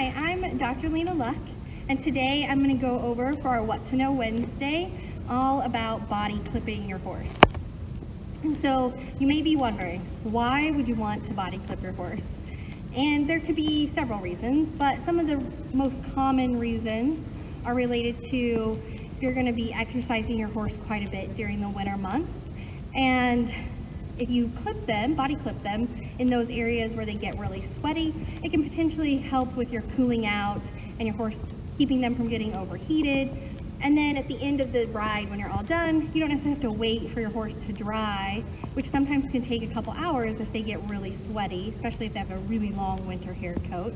Hi, I'm Dr. Lena Luck, and today I'm going to go over for our What to Know Wednesday all about body clipping your horse. And so you may be wondering, why would you want to body clip your horse? And there could be several reasons, but some of the most common reasons are related to if you're going to be exercising your horse quite a bit during the winter months, and if you clip them, body clip them in those areas where they get really sweaty, it can potentially help with your cooling out and your horse keeping them from getting overheated. And then at the end of the ride, when you're all done, you don't necessarily have to wait for your horse to dry, which sometimes can take a couple hours if they get really sweaty, especially if they have a really long winter hair coat.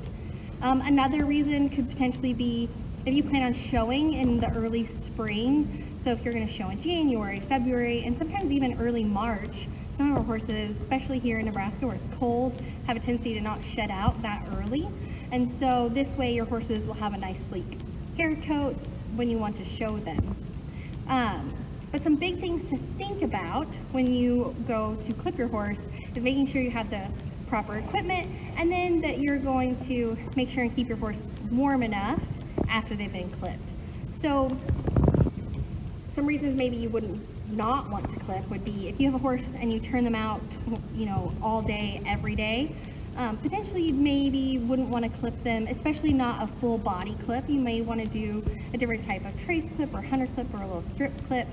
Another reason could potentially be if you plan on showing in the early spring. So if you're going to show in January, February, and sometimes even early March, some of our horses, especially here in Nebraska where it's cold, have a tendency to not shed out that early. And so this way your horses will have a nice sleek hair coat when you want to show them. But some big things to think about when you go to clip your horse is making sure you have the proper equipment, and then that you're going to make sure and keep your horse warm enough after they've been clipped. So some reasons maybe you wouldn't not want to clip would be if you have a horse and you turn them out, all day, every day. Potentially you maybe wouldn't want to clip them, especially not a full body clip. You may want to do a different type of trace clip or hunter clip or a little strip clip,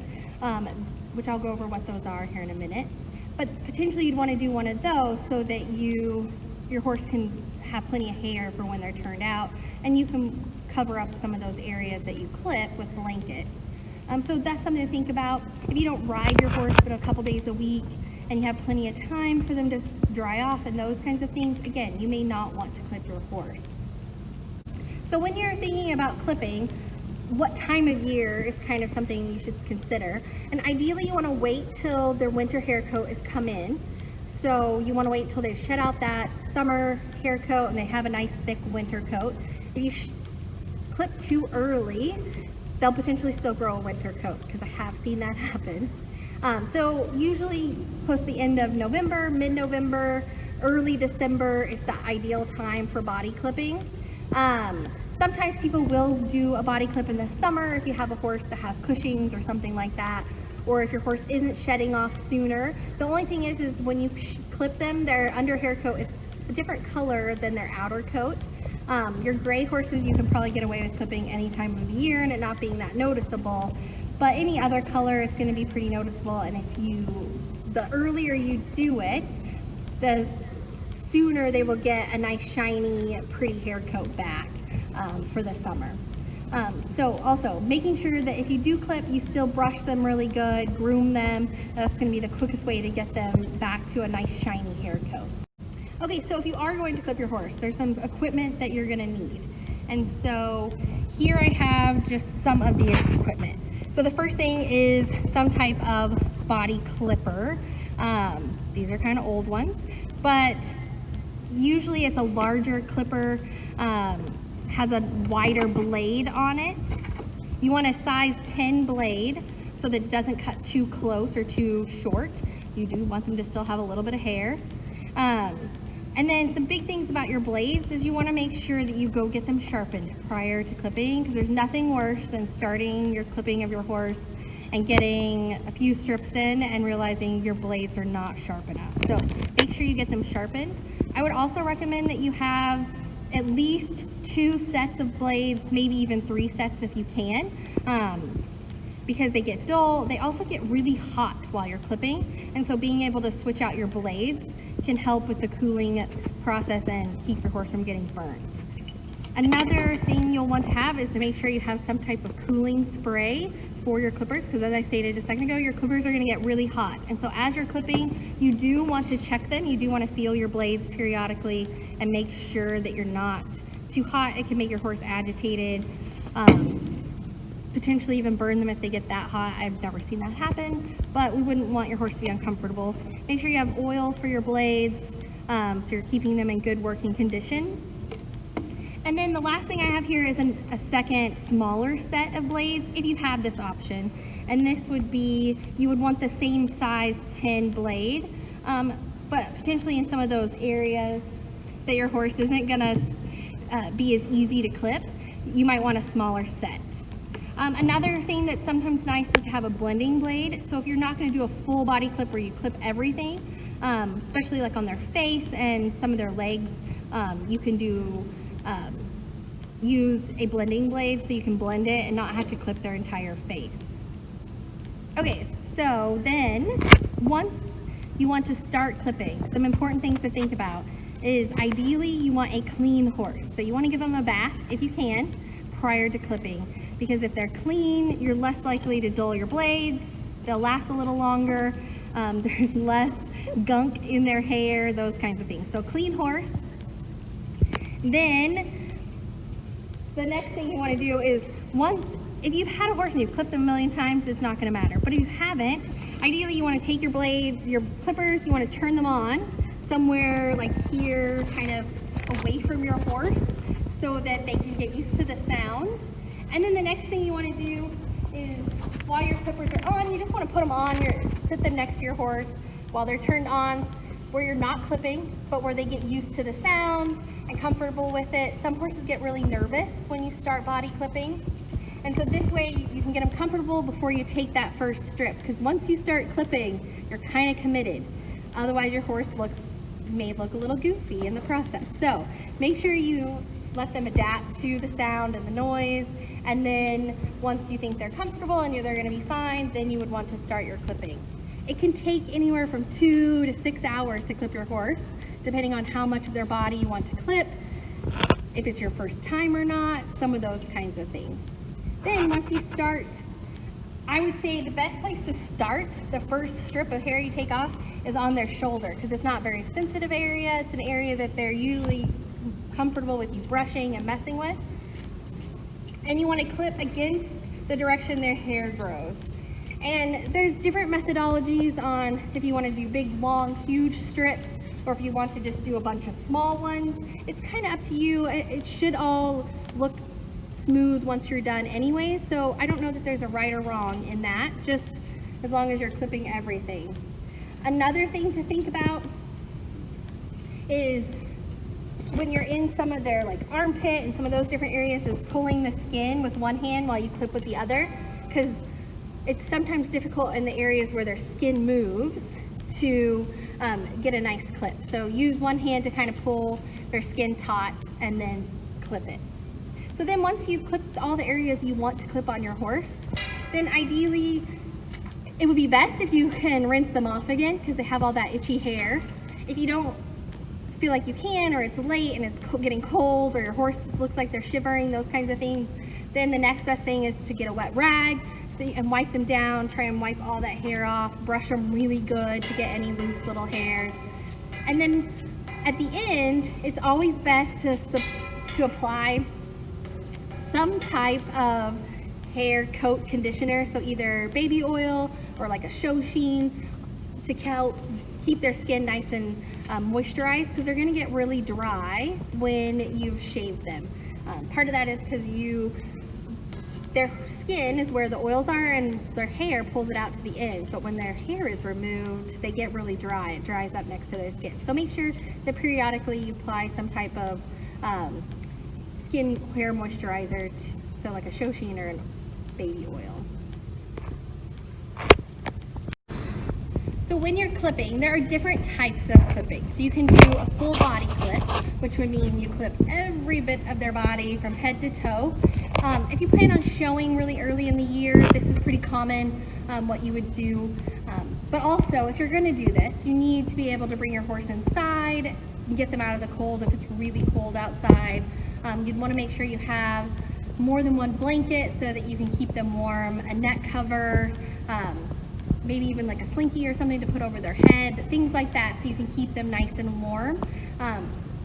which I'll go over what those are here in a minute. But potentially you'd want to do one of those so that your horse can have plenty of hair for when they're turned out, and you can cover up some of those areas that you clip with blankets. So that's something to think about. If you don't ride your horse but a couple days a week and you have plenty of time for them to dry off and those kinds of things, again, you may not want to clip your horse. So when you're thinking about clipping, what time of year is kind of something you should consider. And ideally you want to wait till their winter hair coat has come in. So you want to wait till they've shed out that summer hair coat and they have a nice thick winter coat. If you clip too early, they'll potentially still grow a winter coat, because I have seen that happen. So usually post the end of November, mid-November, early December is the ideal time for body clipping. Sometimes people will do a body clip in the summer if you have a horse that has Cushing's or something like that, or if your horse isn't shedding off sooner. The only thing is when you clip them, their under hair coat is a different color than their outer coat. Your gray horses you can probably get away with clipping any time of the year and it not being that noticeable, but any other color is going to be pretty noticeable. And the earlier you do it, the sooner they will get a nice shiny pretty hair coat back for the summer. So also making sure that if you do clip, you still brush them really good, groom them. That's going to be the quickest way to get them back to a nice shiny hair coat. Okay, so if you are going to clip your horse, there's some equipment that you're going to need. And so here I have just some of the equipment. So the first thing is some type of body clipper. These are kind of old ones, but usually it's a larger clipper, has a wider blade on it. You want a size 10 blade so that it doesn't cut too close or too short. You do want them to still have a little bit of hair. And then some big things about your blades is you want to make sure that you go get them sharpened prior to clipping, because there's nothing worse than starting your clipping of your horse and getting a few strips in and realizing your blades are not sharp enough. So make sure you get them sharpened. I would also recommend that you have at least 2 sets of blades, maybe even 3 sets if you can, because they get dull. They also get really hot while you're clipping, and so being able to switch out your blades can help with the cooling process and keep your horse from getting burned. Another thing you'll want to have is to make sure you have some type of cooling spray for your clippers, because as I stated a second ago, your clippers are going to get really hot. And so as you're clipping, you do want to check them. You do want to feel your blades periodically and make sure that you're not too hot. It can make your horse agitated, potentially even burn them if they get that hot. I've never seen that happen, but we wouldn't want your horse to be uncomfortable. Make sure you have oil for your blades, so you're keeping them in good working condition. And then the last thing I have here is a second smaller set of blades, if you have this option. And this would be, you would want the same size 10 blade, but potentially in some of those areas that your horse isn't gonna be as easy to clip, you might want a smaller set. Another thing that's sometimes nice is to have a blending blade. So if you're not going to do a full body clip where you clip everything, especially like on their face and some of their legs, you can use a blending blade so you can blend it and not have to clip their entire face. Okay, so then once you want to start clipping, some important things to think about is ideally you want a clean horse. So you want to give them a bath if you can prior to clipping, because if they're clean, you're less likely to dull your blades, they'll last a little longer, there's less gunk in their hair, those kinds of things. So clean horse. Then the next thing you want to do is if you've had a horse and you've clipped them a million times, it's not going to matter. But if you haven't, ideally you want to take your blades, your clippers, you want to turn them on somewhere like here, kind of away from your horse so that they can get used to the sound. And then the next thing you want to do is while your clippers are on, you just want to put them on, sit them next to your horse while they're turned on, where you're not clipping, but where they get used to the sound and comfortable with it. Some horses get really nervous when you start body clipping. And so this way you can get them comfortable before you take that first strip, because once you start clipping, you're kind of committed. Otherwise your horse may look a little goofy in the process. So make sure you let them adapt to the sound and the noise. And then once you think they're comfortable and they're going to be fine, then you would want to start your clipping. It can take anywhere from 2 to 6 hours to clip your horse, depending on how much of their body you want to clip, if it's your first time or not, some of those kinds of things. Then once you start, I would say the best place to start the first strip of hair you take off is on their shoulder, because it's not a very sensitive area. It's an area that they're usually comfortable with you brushing and messing with. And you want to clip against the direction their hair grows. And there's different methodologies on if you want to do big, long, huge strips, or if you want to just do a bunch of small ones. It's kind of up to you. It should all look smooth once you're done anyway, so I don't know that there's a right or wrong in that, just as long as you're clipping everything. Another thing to think about is when you're in some of their like armpit and some of those different areas, is pulling the skin with one hand while you clip with the other, because it's sometimes difficult in the areas where their skin moves to get a nice clip. So use one hand to kind of pull their skin taut and then clip it. So then once you've clipped all the areas you want to clip on your horse, then ideally it would be best if you can rinse them off again, because they have all that itchy hair. If you don't feel like you can, or it's late and it's getting cold, or your horse looks like they're shivering, those kinds of things, then the next best thing is to get a wet rag and wipe them down, try and wipe all that hair off, brush them really good to get any loose little hairs. And then at the end, it's always best to apply some type of hair coat conditioner, so either baby oil or like a Shoshin, to help keep their skin nice and moisturized, because they're going to get really dry when you've shaved them. Part of that is because their skin is where the oils are, and their hair pulls it out to the end. But when their hair is removed, they get really dry. It dries up next to their skin. So make sure that periodically you apply some type of skin hair moisturizer, so like a Shoshin or a baby oil. So when you're clipping, there are different types of clipping. So you can do a full body clip, which would mean you clip every bit of their body from head to toe. If you plan on showing really early in the year, this is pretty common what you would do. But also, if you're going to do this, you need to be able to bring your horse inside and get them out of the cold if it's really cold outside. You'd want to make sure you have more than one blanket so that you can keep them warm, a neck cover, maybe even like a slinky or something to put over their head, things like that, so you can keep them nice and warm.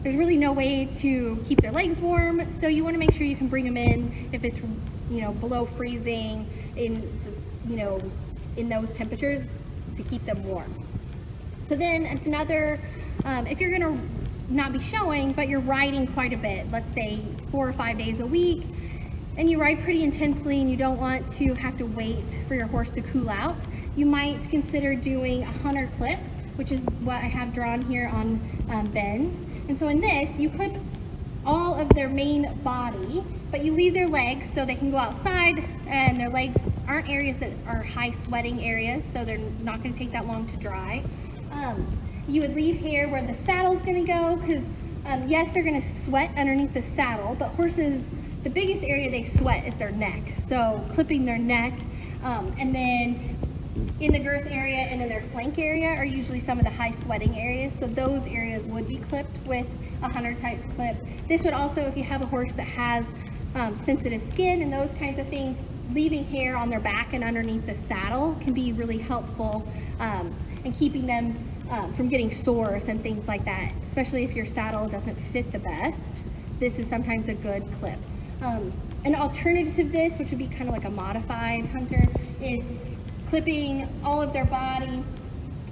There's really no way to keep their legs warm, so you want to make sure you can bring them in if it's, below freezing in those temperatures, to keep them warm. So then another, if you're going to not be showing, but you're riding quite a bit, let's say 4 or 5 days a week, and you ride pretty intensely and you don't want to have to wait for your horse to cool out, you might consider doing a hunter clip, which is what I have drawn here on Ben. And so in this, you clip all of their main body, but you leave their legs so they can go outside, and their legs aren't areas that are high sweating areas, so they're not going to take that long to dry. You would leave hair where the saddle's going to go, because yes, they're going to sweat underneath the saddle, but horses, the biggest area they sweat is their neck. So clipping their neck, and then in the girth area and in their flank area are usually some of the high sweating areas. So those areas would be clipped with a hunter type clip. This would also, if you have a horse that has sensitive skin and those kinds of things, leaving hair on their back and underneath the saddle can be really helpful in keeping them from getting sores and things like that, especially if your saddle doesn't fit the best. This is sometimes a good clip. An alternative to this, which would be kind of like a modified hunter, is clipping all of their body.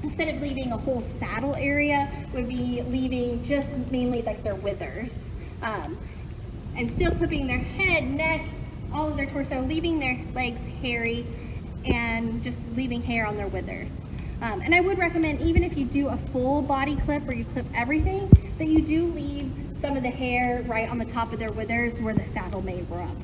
Instead of leaving a whole saddle area, would be leaving just mainly like their withers. And still clipping their head, neck, all of their torso, leaving their legs hairy, and just leaving hair on their withers. And I would recommend, even if you do a full body clip where you clip everything, that you do leave some of the hair right on the top of their withers where the saddle may rub.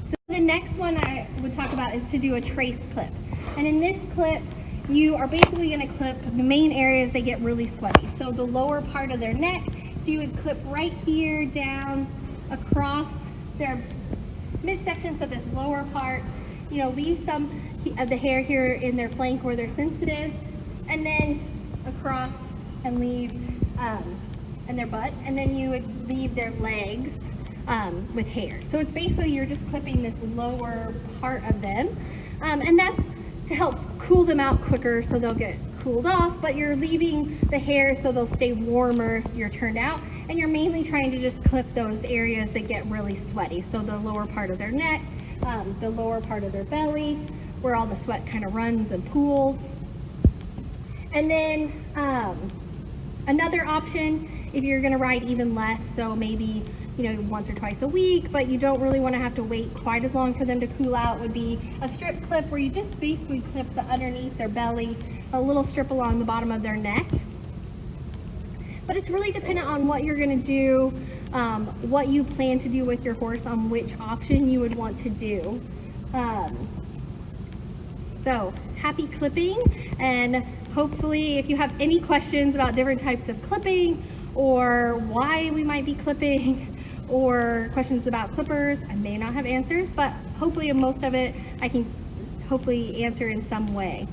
So the next one I would talk about is to do a trace clip. And in this clip, you are basically going to clip the main areas that get really sweaty. So the lower part of their neck, so you would clip right here down across their midsection, so this lower part, you know, leave some of the hair here in their flank where they're sensitive, and then across and leave, and their butt, and then you would leave their legs with hair. So it's basically you're just clipping this lower part of them, and that's to help cool them out quicker so they'll get cooled off, but you're leaving the hair so they'll stay warmer if you're turned out, and you're mainly trying to just clip those areas that get really sweaty. So the lower part of their neck, the lower part of their belly, where all the sweat kind of runs and pools. And then another option, if you're going to ride even less, so maybe, you know, once or twice a week, but you don't really want to have to wait quite as long for them to cool out, would be a strip clip where you just basically clip the underneath their belly, a little strip along the bottom of their neck. But it's really dependent on what you're going to do, what you plan to do with your horse, on which option you would want to do. So happy clipping, and hopefully if you have any questions about different types of clipping or why we might be clipping or questions about clippers, I may not have answers, but hopefully most of it I can hopefully answer in some way.